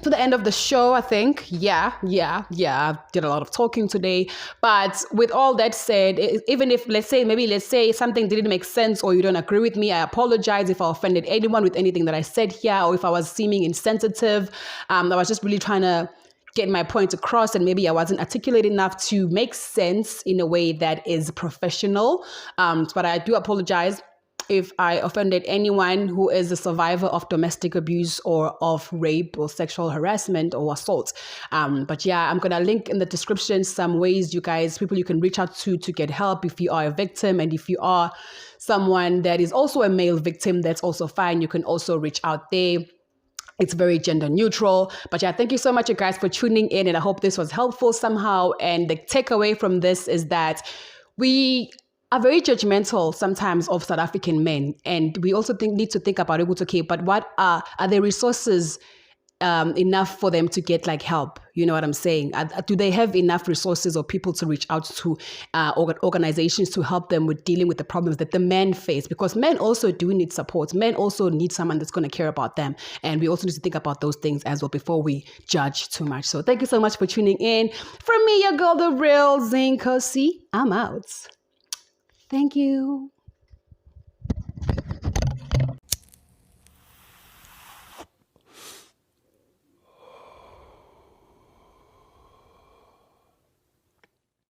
to the end of the show, I think. Yeah. I did a lot of talking today. But with all that said, even if, let's say something didn't make sense or you don't agree with me, I apologize if I offended anyone with anything that I said here or if I was seeming insensitive. I was just really trying to get my point across and maybe I wasn't articulate enough to make sense in a way that is professional. But I do apologize if I offended anyone who is a survivor of domestic abuse or of rape or sexual harassment or assault. But yeah, I'm going to link in the description some ways people you can reach out to get help if you are a victim. And if you are someone that is also a male victim, that's also fine. You can also reach out there. It's very gender neutral. But yeah, thank you so much, you guys, for tuning in. And I hope this was helpful somehow. And the takeaway from this is that we are very judgmental sometimes of South African men. And we also need to think about it. Okay, but what are there resources enough for them to get like help? You know what I'm saying? Do they have enough resources or people to reach out to organizations to help them with dealing with the problems that the men face? Because men also do need support. Men also need someone that's going to care about them. And we also need to think about those things as well before we judge too much. So thank you so much for tuning in. From me, your girl, the real Nkosi. I'm out. Thank you.